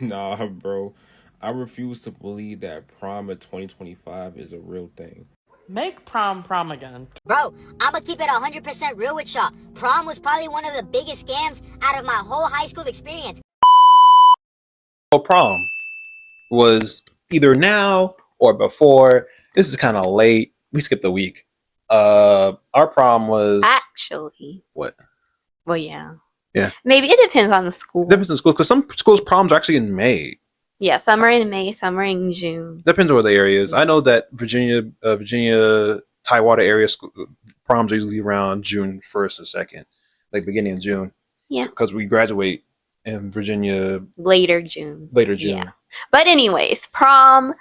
Nah, bro. I refuse to believe that prom of 2025 is a real thing. Make prom prom again. Bro, I'ma keep it 100% real with y'all. Prom was probably one of the biggest scams out of my whole high school experience. So prom was either now or before. This is kind of late. We skipped a week. Our prom was Actually. what? Well, yeah. Yeah. Maybe it depends on the school. Depends on schools because some schools' proms are actually in May. Yeah, some are in May, some are in June. Depends on where the area is. I know that Virginia, Tidewater area proms are usually around June 1st or 2nd, like beginning of June. Yeah. Because we graduate in Virginia later June. Yeah. But anyways, prom,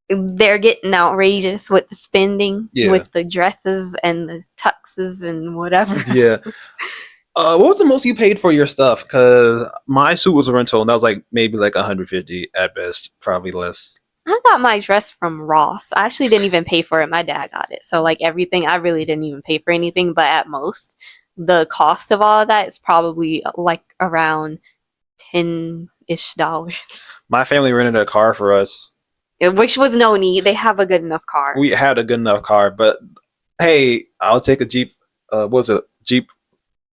they're getting outrageous with the spending, with the dresses and the tuxes and whatever. Yeah. What was the most you paid for your stuff? Because my suit was a rental, and that was like maybe like 150 at best, probably less. I got my dress from Ross. I actually didn't even pay for it. My dad got it. So like everything, I really didn't even pay for anything. But at most, the cost of all of that is probably like around $10-ish. My family rented a car for us, which was no need. They have a good enough car. We had a good enough car, but hey, I'll take a Jeep. What was it? Jeep.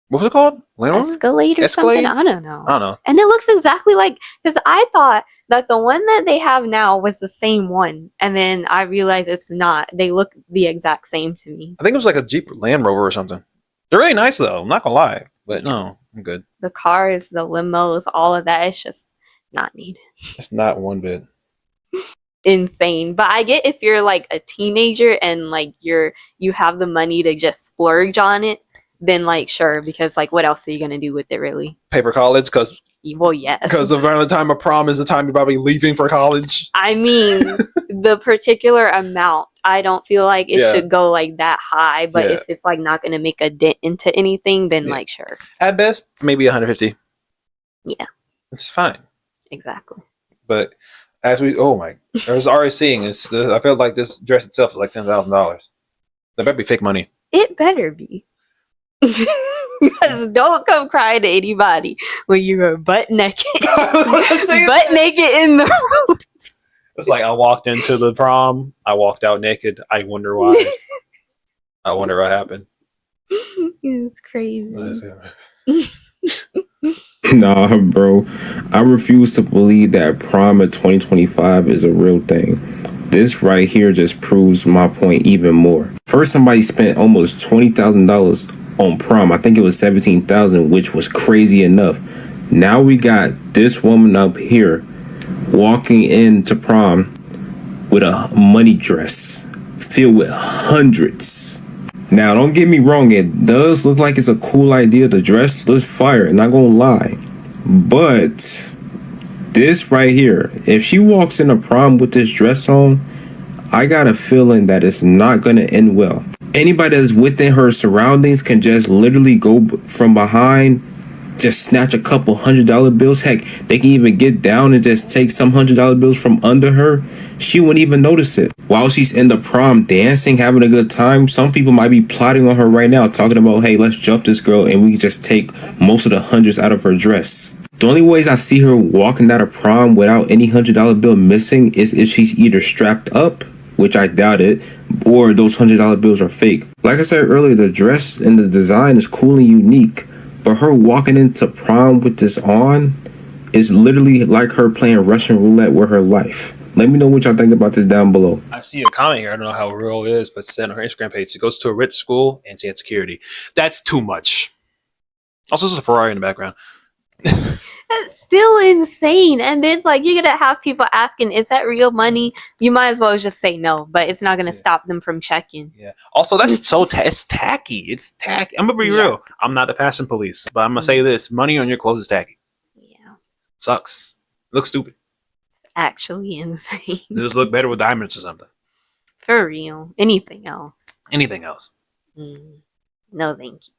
What was it called? Escalade or something? I don't know. And it looks exactly like, because I thought that the one that they have now was the same one, and then I realized it's not. They look the exact same to me. I think it was like a Jeep Land Rover or something. They're really nice though. I'm not gonna lie, but no, I'm good. The cars, the limos, all of that, it's just not needed. It's not one bit. Insane. But I get if you're like a teenager and like you have the money to just splurge on it, then like sure, because like what else are you gonna do with it really? Pay for college? Because yes, because around the time of prom is the time you're probably leaving for college. I mean, the particular amount, I don't feel like it should go like that high, but if it's like not gonna make a dent into anything, then like sure, at best maybe 150. Yeah, it's fine. Exactly. But as I was already seeing I felt like this dress itself is like $10,000. That better be fake money. It better be. Because don't come crying to anybody when you're butt naked. Butt naked in the room. It's like I walked into the prom, I walked out naked. I wonder why. I wonder what happened. It's crazy. Nah, bro. I refuse to believe that prom of 2025 is a real thing. This right here just proves my point even more. First, somebody spent almost $20,000 on prom. I think it was $17,000, which was crazy enough. Now we got this woman up here walking into prom with a money dress filled with hundreds. Now, don't get me wrong, it does look like it's a cool idea. The dress looks fire, not gonna lie. But this right here, if she walks into prom with this dress on, I got a feeling that it's not gonna end well. Anybody that's within her surroundings can just literally go from behind, just snatch a couple $100 bills. Heck, they can even get down and just take some $100 bills from under her. She wouldn't even notice it. While she's in the prom dancing, having a good time, some people might be plotting on her right now, talking about, hey, let's jump this girl and we can just take most of the hundreds out of her dress. The only ways I see her walking out of prom without any $100 bill missing is if she's either strapped up, which I doubt it, or those $100 bills are fake. Like I said earlier, the dress and the design is cool and unique, but her walking into prom with this on is literally like her playing Russian roulette with her life. Let me know what y'all think about this down below. I see a comment here. I don't know how real it is, but it said on her Instagram page, she goes to a rich school and she had security. That's too much. Also, there's a Ferrari in the background. That's still insane. And then like you're gonna have people asking, is that real money? You might as well just say no, but it's not gonna stop them from checking. Yeah. Also, that's so it's tacky. It's tacky. I'm gonna be real. I'm not the fashion police, but I'm gonna say this: money on your clothes is tacky. Yeah. Sucks. Looks stupid. Actually insane. It just look better with diamonds or something. For real. Anything else? Anything else? No, thank you.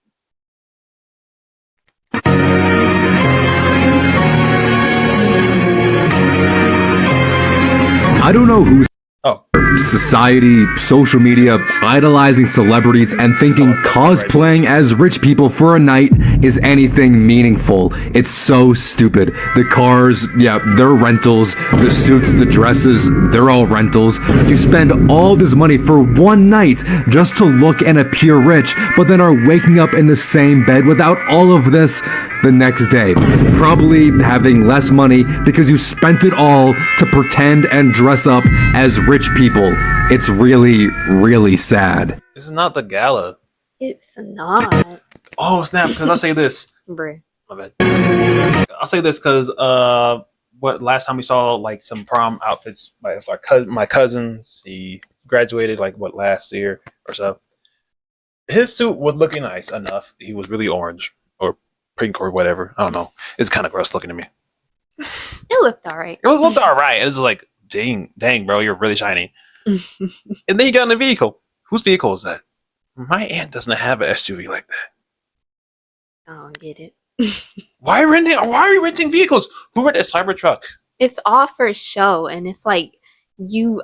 I don't know who's society, social media, idolizing celebrities, and thinking cosplaying as rich people for a night is anything meaningful. It's so stupid. The cars, yeah, they're rentals. The suits, the dresses, they're all rentals. You spend all this money for one night just to look and appear rich, but then are waking up in the same bed without all of this the next day. Probably having less money because you spent it all to pretend and dress up as rich people. It's really, really sad. This is not the gala. It's not. Oh snap! Because I'll say this. Bruh. My bad. I'll say this because what last time we saw like some prom outfits by my cousins. He graduated like what last year or so. His suit was looking nice enough. He was really orange or pink or whatever. I don't know. It's kind of gross looking to me. It looked alright. It looked all right. It was like, dang, bro, you're really shiny. And then you got in the vehicle. Whose vehicle is that? My aunt doesn't have an SUV like that. I don't get it. Why are you renting vehicles? Who rented a Cybertruck? It's all for show, and it's like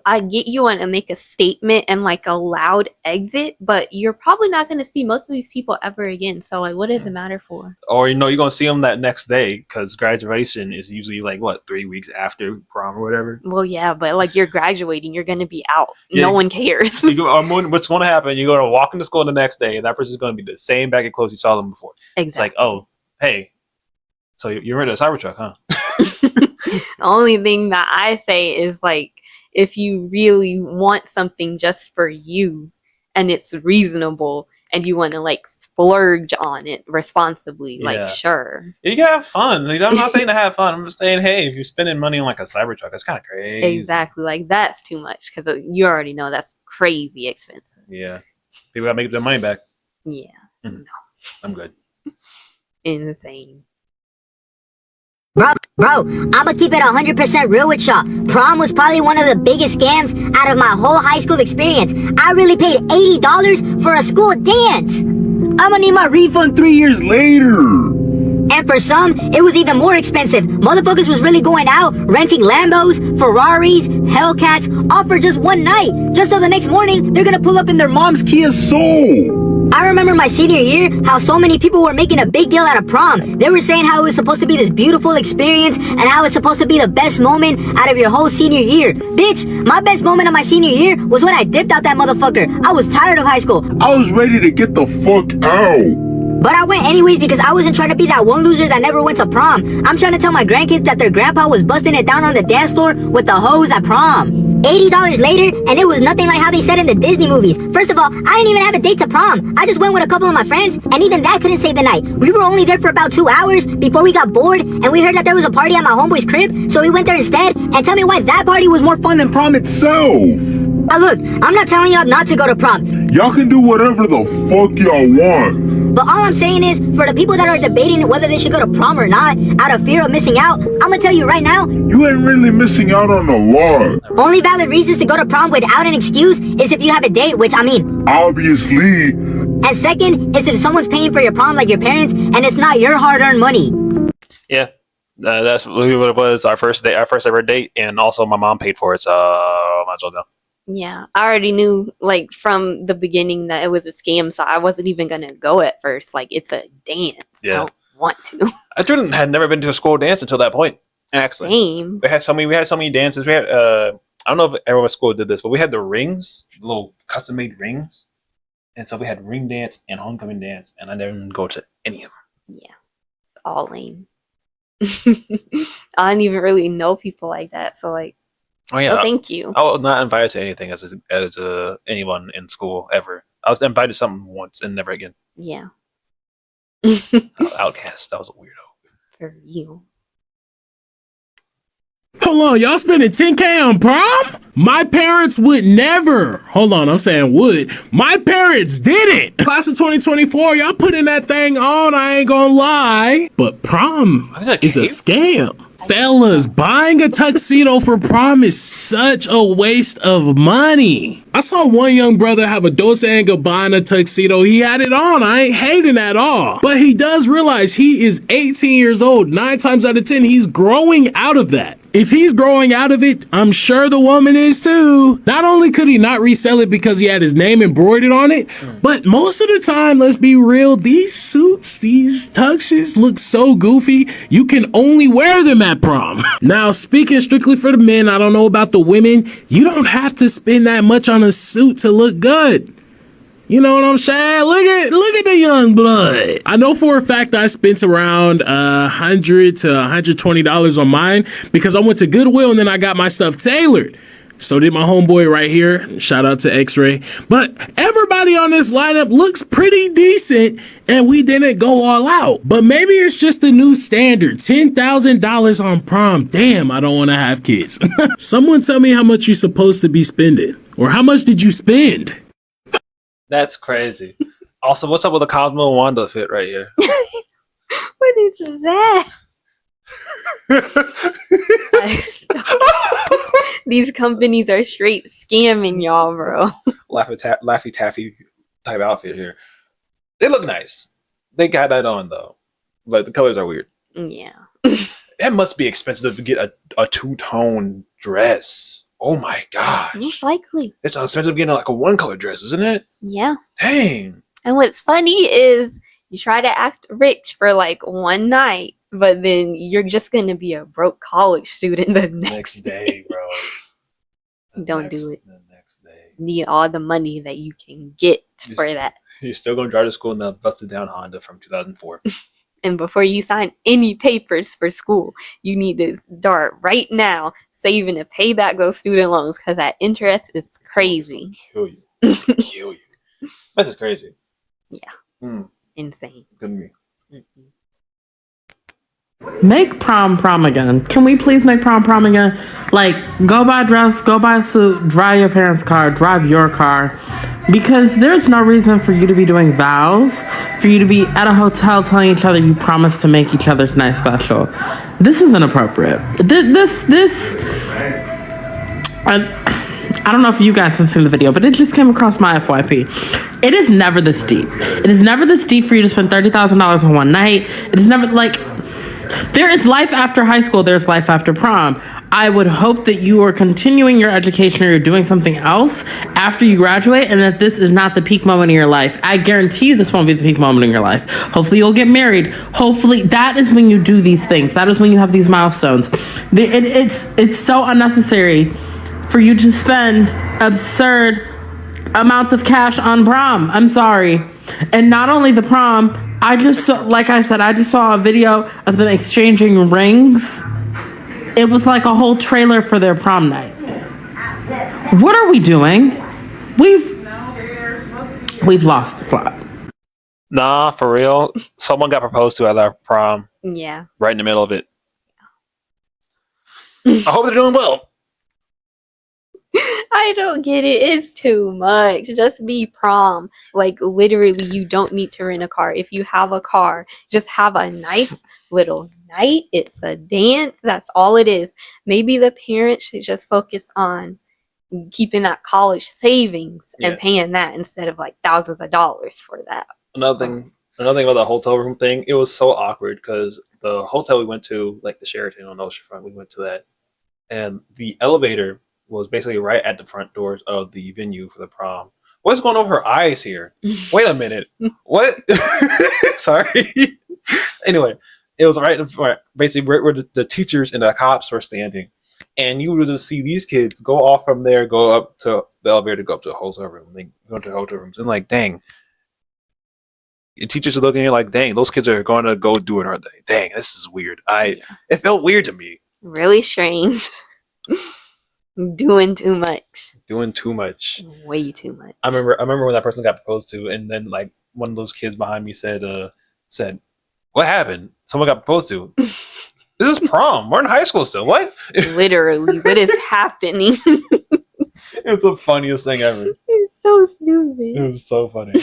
I get you want to make a statement and like a loud exit, but you're probably not going to see most of these people ever again. So like, what does it matter for? Or you're gonna see them that next day because graduation is usually like what 3 weeks after prom or whatever. Well, yeah, but like you're graduating, you're going to be out. Yeah. No one cares. What's going to happen? You're going to walk into school the next day, and that person's going to be the same bag of clothes you saw them before. Exactly. It's like, oh, hey, so you rented a Cybertruck, huh? The only thing that I say is like, if you really want something just for you and it's reasonable and you want to like splurge on it responsibly, like sure. You can have fun. I'm not saying to have fun. I'm just saying, hey, if you're spending money on like a Cybertruck, that's kind of crazy. Exactly. Like that's too much because you already know that's crazy expensive. Yeah. People got to make their money back. Yeah. No. I'm good. Insane. Bro, I'ma keep it 100% real with y'all. Prom was probably one of the biggest scams out of my whole high school experience. I really paid $80 for a school dance. I'ma need my refund 3 years later. And for some, it was even more expensive. Motherfuckers was really going out, renting Lambos, Ferraris, Hellcats, all for just one night. Just so the next morning, they're gonna pull up in their mom's Kia Soul. I remember my senior year, how so many people were making a big deal out of prom. They were saying how it was supposed to be this beautiful experience and how it's supposed to be the best moment out of your whole senior year. Bitch, my best moment of my senior year was when I dipped out that motherfucker. I was tired of high school. I was ready to get the fuck out. But I went anyways because I wasn't trying to be that one loser that never went to prom. I'm trying to tell my grandkids that their grandpa was busting it down on the dance floor with the hose at prom. $80 later, and it was nothing like how they said in the Disney movies. First of all, I didn't even have a date to prom. I just went with a couple of my friends, and even that couldn't save the night. We were only there for about 2 hours before we got bored, and we heard that there was a party at my homeboy's crib, so we went there instead. And tell me why that party was more fun than prom itself. Now look, I'm not telling y'all not to go to prom. Y'all can do whatever the fuck y'all want. But all I'm saying is, for the people that are debating whether they should go to prom or not, out of fear of missing out, I'm gonna tell you right now, you ain't really missing out on a lot. Only valid reasons to go to prom without an excuse is if you have a date, which I mean, obviously. And second is if someone's paying for your prom like your parents, and it's not your hard-earned money. Yeah, that's really what it was. Our first ever date, and also my mom paid for it, so I might as well go. Yeah, I already knew like from the beginning that it was a scam, so I wasn't even gonna go at first. Like it's a dance. Yeah. I don't want to. I had never been to a school dance until that point. Actually, Same. we had so many dances. We had I don't know if every school did this, but we had the rings, little custom made rings, and so we had ring dance and homecoming dance, and I didn't go to any of them. Yeah, it's all lame. I didn't even really know people like that, so like. Oh yeah, well, thank you. I was not invited to anything as anyone in school ever. I was invited to something once and never again. Yeah. Outcast. That was a weirdo. For you. Hold on, y'all spending 10K on prom? My parents would never. Hold on, I'm saying would. My parents did it. Class of 2024, y'all putting that thing on, I ain't gonna lie. But prom is a scam. Fellas, buying a tuxedo for prom is such a waste of money. I saw one young brother have a Dolce & Gabbana tuxedo. He had it on. I ain't hating at all. But he does realize he is 18 years old. 9 times out of 10, he's growing out of that. If he's growing out of it, I'm sure the woman is too. Not only could he not resell it because he had his name embroidered on it, but most of the time, let's be real, these suits, these tuxes look so goofy, you can only wear them at prom. Now, speaking strictly for the men, I don't know about the women, you don't have to spend that much on a suit to look good. You know what I'm saying? Look at the young blood. I know for a fact I spent around $100 to $120 on mine because I went to Goodwill and then I got my stuff tailored. So did my homeboy right here. Shout out to X-Ray. But everybody on this lineup looks pretty decent and we didn't go all out. But maybe it's just the new standard. $10,000 on prom. Damn, I don't want to have kids. Someone tell me how much you're supposed to be spending. Or how much did you spend? That's crazy. Also, what's up with the Cosmo Wanda fit right here? What is that? These companies are straight scamming y'all, bro. Laffy Taffy type outfit here. They look nice. They got that on though, but the colors are weird. Yeah. It must be expensive to get a two-tone dress. Oh my gosh. Most likely. It's expensive getting like a one-color dress, isn't it? Yeah. Dang. And what's funny is you try to act rich for like one night, but then you're just going to be a broke college student the next day, bro. Don't do it. The next day. Need all the money that you can get for that. You're still going to drive to school in the busted down Honda from 2004. And before you sign any papers for school, you need to start right now saving to pay back those student loans because that interest is crazy. Kill you. Kill you. This is crazy. Yeah. Insane. Good to me. Make prom again. Can we please make prom again? Like, go buy a dress, go buy a suit, drive your parents' car, drive your car. Because there's no reason for you to be doing vows, for you to be at a hotel telling each other you promise to make each other's night special. This is inappropriate. I don't know if you guys have seen the video, but it just came across my FYP. It is never this deep. It is never this deep for you to spend $30,000 on one night. It is never like... There is life after high school. There's life after prom. I would hope that you are continuing your education or you're doing something else after you graduate and that this is not the peak moment of your life. I guarantee you this won't be the peak moment in your life. Hopefully you'll get married. Hopefully that is when you do these things. That is when you have these milestones. It's so unnecessary for you to spend absurd amounts of cash on prom. I'm sorry. And not only the prom, I just saw a video of them exchanging rings. It was like a whole trailer for their prom night. What are we doing? We've lost the plot. Nah, for real. Someone got proposed to at our prom. Yeah. Right in the middle of it. I hope they're doing well. I don't get it. It's too much. Just be prom. Like, literally, you don't need to rent a car. If you have a car, just have a nice little night. It's a dance. That's all it is. Maybe the parents should just focus on keeping that college savings and paying that instead of like thousands of dollars for that. Another thing about the hotel room thing, it was so awkward because the hotel we went to, like the Sheraton on Oceanfront, we went to that, and the elevator was basically right at the front doors of the venue for the prom. What's going on with her eyes here? Wait a minute. What? Sorry. Anyway, it was right in front, basically right where the teachers and the cops were standing. And you would just see these kids go off from there, go up to the elevator, go up to a hotel room. They go to hotel rooms. And like, dang. The teachers are looking at you like, dang, those kids are going to go do it, aren't they? Dang, this is weird. It felt weird to me. Really strange. Doing too much. Way too much. I remember when that person got proposed to, and then like one of those kids behind me said, "What happened? Someone got proposed to." This is prom. We're in high school still. What? Literally, what is happening? It's the funniest thing ever. It's so stupid. It was so funny.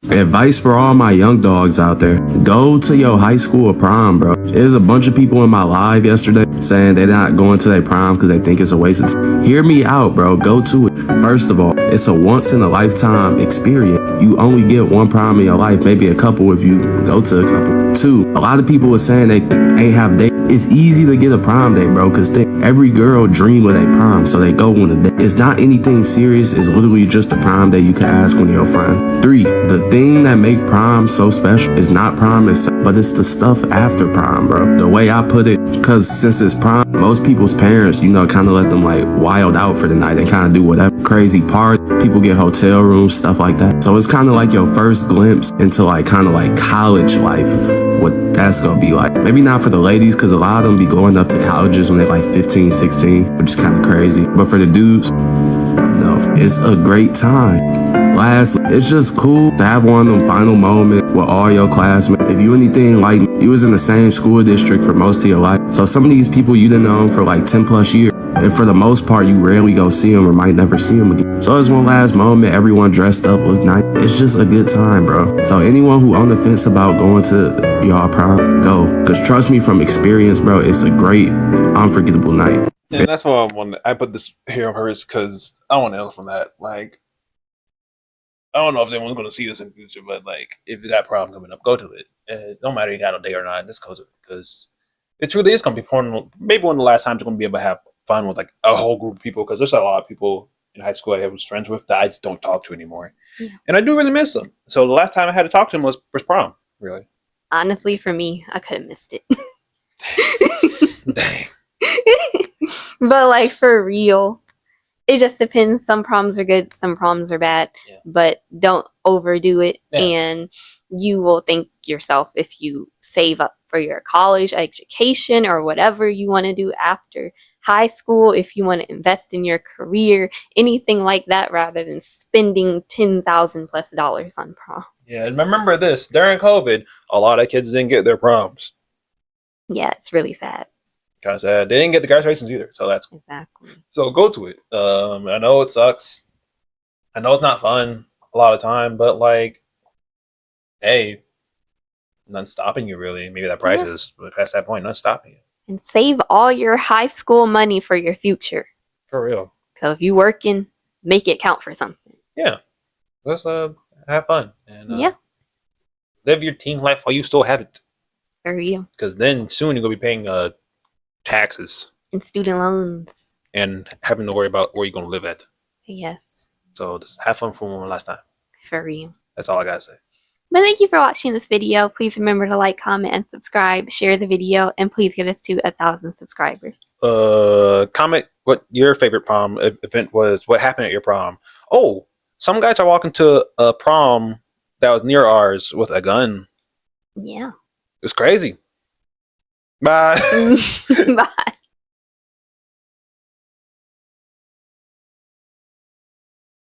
Advice for all my young dogs out there. Go to your high school prom, bro. There's a bunch of people in my live yesterday saying they're not going to their prom because they think it's a waste of time. Hear me out, bro. Go to it. First of all, it's a once in a lifetime experience. You only get one prom in your life, maybe a couple if you go to a couple. too. A lot of people were saying they ain't have date. It's easy to get a prom date, bro, because every girl dream of a prom, so they go on a date. It's not anything serious. It's literally just a prom date you can ask one of your friends. 3, the thing that make prom so special is not prom itself, but it's the stuff after prom, bro. The way I put it, because since it's prom, most people's parents, you know, kind of let them like wild out for the night and kind of do whatever crazy part. People get hotel rooms, stuff like that. So it's kind of like your first glimpse into like kind of like college life, what that's gonna be like. Maybe not for the ladies, because a lot of them be going up to colleges when they're like 15, 16, which is kind of crazy. But for the dudes, no, it's a great time. Lastly, it's just cool to have one of them final moments with all your classmates. If you anything like me, you was in the same school district for most of your life. So some of these people you didn't know for like 10 plus years. And for the most part, you rarely go see them or might never see them again. So it's one last moment, everyone dressed up, look nice. It's just a good time, bro. So anyone who on the fence about going to y'all prom, go. Because trust me from experience, bro, it's a great, unforgettable night. And that's why I put this here on hers, because I want to know from that. Like, I don't know if anyone's going to see this in the future, but like, if you got prom coming up, go to it. No matter you got a day or not, just go to it, because it truly is going to be maybe one of the last times you're going to be able to have fun with like a whole group of people, because there's a lot of people in high school I was friends with that I just don't talk to anymore. Yeah. And I do really miss them. So the last time I had to talk to them was prom, really. Honestly, for me, I could have missed it. Dang. But like, for real, it just depends. Some proms are good, some proms are bad, but don't overdo it. Yeah. And you will thank yourself if you save up for your college education or whatever you want to do after high school, if you want to invest in your career, anything like that, rather than spending $10,000+ on prom. Yeah, and remember this, during COVID, a lot of kids didn't get their proms. Yeah, it's really sad. Kind of sad. They didn't get the graduations either, so that's cool. Exactly. So go to it. I know it sucks. I know it's not fun a lot of time, but like, hey, nothing's stopping you really. Maybe that price is past that point, nothing's stopping you. And save all your high school money for your future. For real. So if you working, make it count for something. Yeah. Let's have fun. And live your teen life while you still have it. For real. Because then soon you're going to be paying taxes. And student loans. And having to worry about where you're going to live at. Yes. So just have fun for one last time. For real. That's all I got to say. But thank you for watching this video. Please remember to like, comment, and subscribe. Share the video, and please get us to 1,000 subscribers. Comment what your favorite prom event was. What happened at your prom? Oh, some guys are walking to a prom that was near ours with a gun. Yeah. It was crazy. Bye. Bye.